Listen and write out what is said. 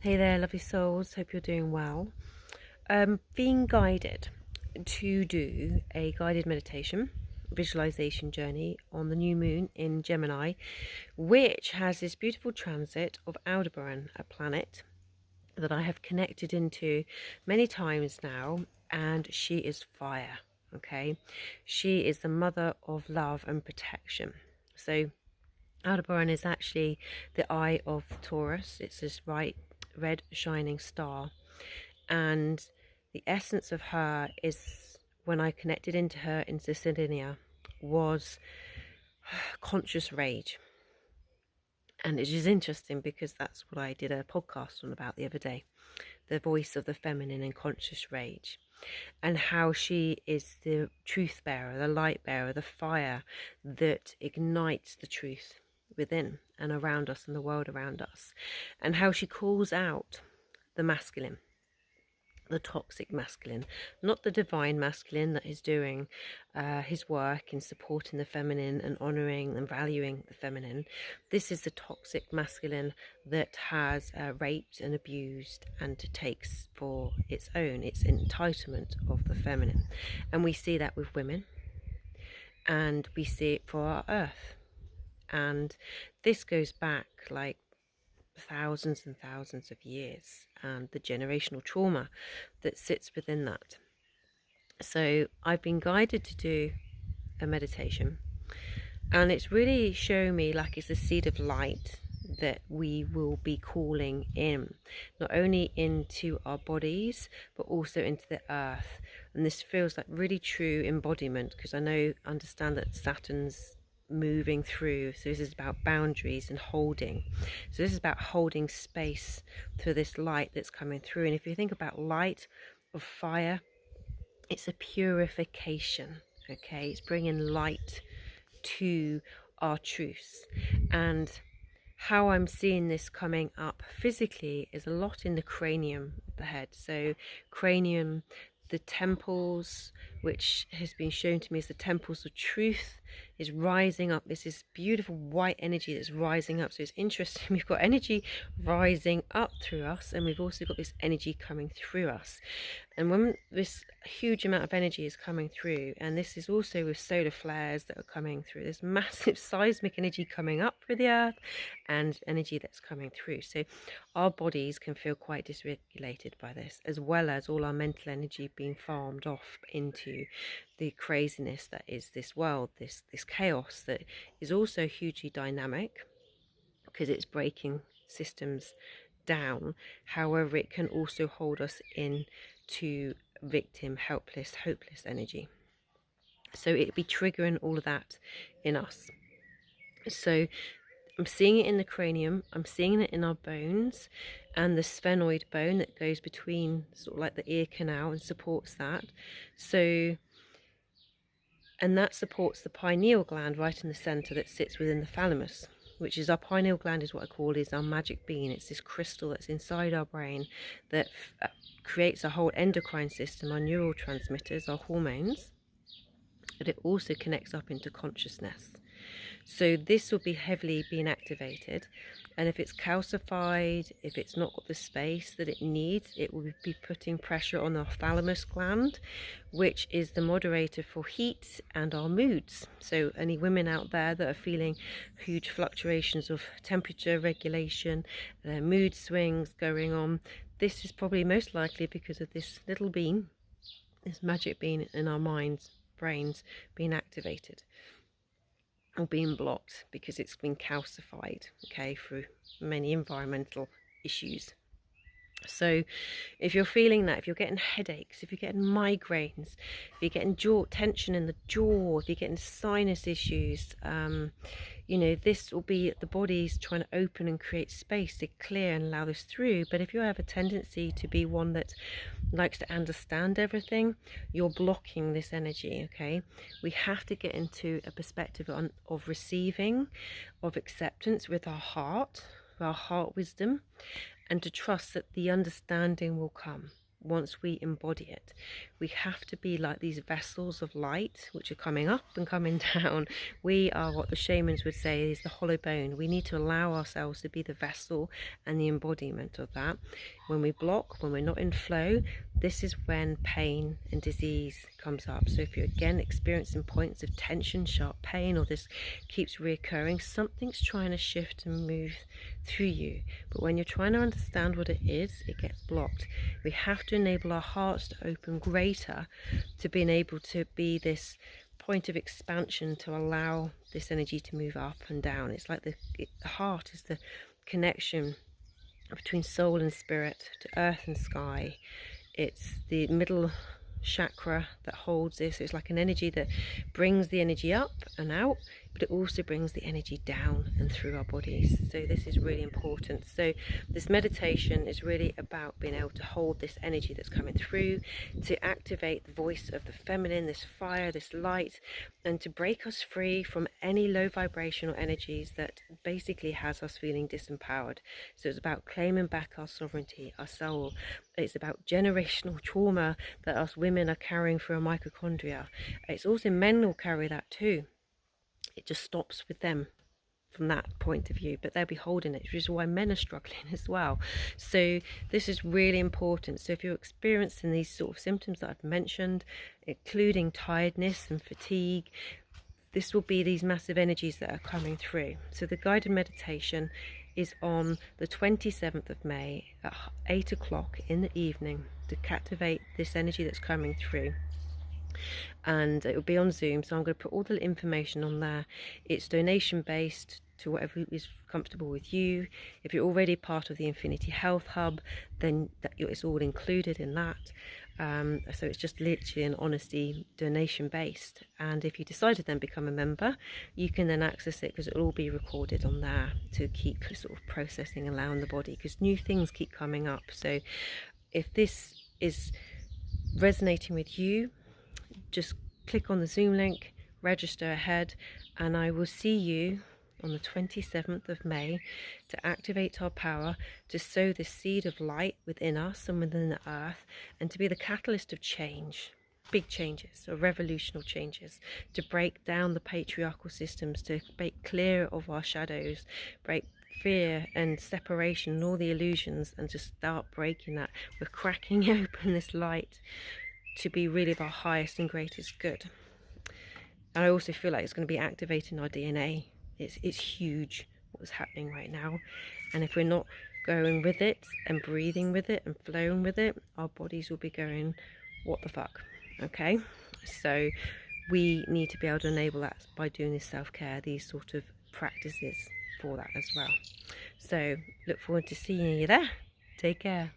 Hey there, lovely souls. Hope you're doing well. Being guided to do a guided meditation, visualization journey on the new moon in Gemini, which has this beautiful transit of Aldebaran, a planet that I have connected into many times now, and she is fire. Okay, she is the mother of love and protection. So Aldebaran is actually the eye of Taurus. It's this bright red shining star, and the essence of her is, when I connected into her in Sicilia, was conscious rage. And it is interesting because that's what I did a podcast on about the other day, the voice of the feminine and conscious rage, and how she is the truth bearer, the light bearer, the fire that ignites the truth within and around us and the world around us, and how she calls out the masculine, the toxic masculine, not the divine masculine that is doing his work in supporting the feminine and honoring and valuing the feminine. This is the toxic masculine that has raped and abused and takes for its own its entitlement of the feminine. And we see that with women, and we see it for our earth. And this goes back like thousands and thousands of years, and the generational trauma that sits within that. So I've been guided to do a meditation, and it's really showing me like it's a seed of light that we will be calling in, not only into our bodies but also into the earth. And this feels like really true embodiment, because I understand that Saturn's moving through, so this is about boundaries and holding. So this is about holding space for this light that's coming through. And if you think about light of fire, it's a purification. Okay, it's bringing light to our truths. And how I'm seeing this coming up physically is a lot in the cranium of the head. So cranium, the temples, which has been shown to me as the temples of truth, is rising up. There's this beautiful white energy that's rising up. So it's interesting. We've got energy rising up through us, and we've also got this energy coming through us. And when this huge amount of energy is coming through, and this is also with solar flares that are coming through, there's massive seismic energy coming up through the earth and energy that's coming through. So our bodies can feel quite dysregulated by this, as well as all our mental energy being farmed off into the craziness that is this world, this chaos that is also hugely dynamic, because it's breaking systems down. However, it can also hold us in to victim, helpless, hopeless energy. So it'd be triggering all of that in us. So I'm seeing it in the cranium, I'm seeing it in our bones, and the sphenoid bone that goes between sort of like the ear canal and supports that. So, and that supports the pineal gland right in the center that sits within the thalamus, which is our pineal gland, is what I call is our magic bean. It's this crystal that's inside our brain that creates a whole endocrine system, our neurotransmitters, our hormones, but it also connects up into consciousness. So this will be heavily being activated, and if it's calcified, if it's not got the space that it needs, it will be putting pressure on our thalamus gland, which is the moderator for heat and our moods. So any women out there that are feeling huge fluctuations of temperature regulation, mood swings going on, this is probably most likely because of this little bean, this magic bean in our minds, brains, being activated or being blocked because it's been calcified, okay, through many environmental issues. So if you're feeling that, if you're getting headaches, if you're getting migraines, if you're getting tension in the jaw, if you're getting sinus issues, this will be the body's trying to open and create space to clear and allow this through. But if you have a tendency to be one that likes to understand everything, you're blocking this energy, okay? We have to get into a perspective of receiving, of acceptance with our heart wisdom, and to trust that the understanding will come. once we embody it. We have to be like these vessels of light which are coming up and coming down. We are what the shamans would say is the hollow bone. We need to allow ourselves to be the vessel and the embodiment of that. When we block, when we're not in flow, this is when pain and disease comes up. So if you're again experiencing points of tension, sharp pain, or this keeps reoccurring, something's trying to shift and move through you. But when you're trying to understand what it is, it gets blocked. We have to enable our hearts to open greater, to being able to be this point of expansion, to allow this energy to move up and down. It's like the heart is the connection between soul and spirit, to earth and sky. It's the middle chakra that holds this. It's like an energy that brings the energy up and out, but it also brings the energy down and through our bodies. So this is really important. So this meditation is really about being able to hold this energy that's coming through, to activate the voice of the feminine, this fire, this light, and to break us free from any low vibrational energies that basically has us feeling disempowered. So it's about claiming back our sovereignty, our soul. It's about generational trauma that us women are carrying through our mitochondria. It's also men will carry that too. It just stops with them from that point of view, but they'll be holding it, which is why men are struggling as well. So this is really important. So if you're experiencing these sort of symptoms that I've mentioned, including tiredness and fatigue, this will be these massive energies that are coming through. So the guided meditation is on the 27th of May at 8 o'clock in the evening to captivate this energy that's coming through. And it will be on Zoom, so I'm going to put all the information on there. It's donation based to whatever is comfortable with you. If you're already part of the Infinity Health Hub, then it's all included in that. So it's just literally an honesty donation based, and if you decide to then become a member, you can then access it because it'll all be recorded on there to keep sort of processing, allowing the body, because new things keep coming up. So if this is resonating with you, just click on the Zoom link, register ahead, and I will see you on the 27th of May to activate our power, to sow the seed of light within us and within the earth, and to be the catalyst of change, big changes or revolutionary changes, to break down the patriarchal systems, to break clear of our shadows, break fear and separation and all the illusions, and just start breaking that. We're cracking open this light to be really of our highest and greatest good. And I also feel like it's going to be activating our DNA. It's huge what's happening right now, and if we're not going with it and breathing with it and flowing with it, our bodies will be going, what the fuck? Okay, so we need to be able to enable that by doing this self-care, these sort of practices for that as well. So look forward to seeing you there. Take care.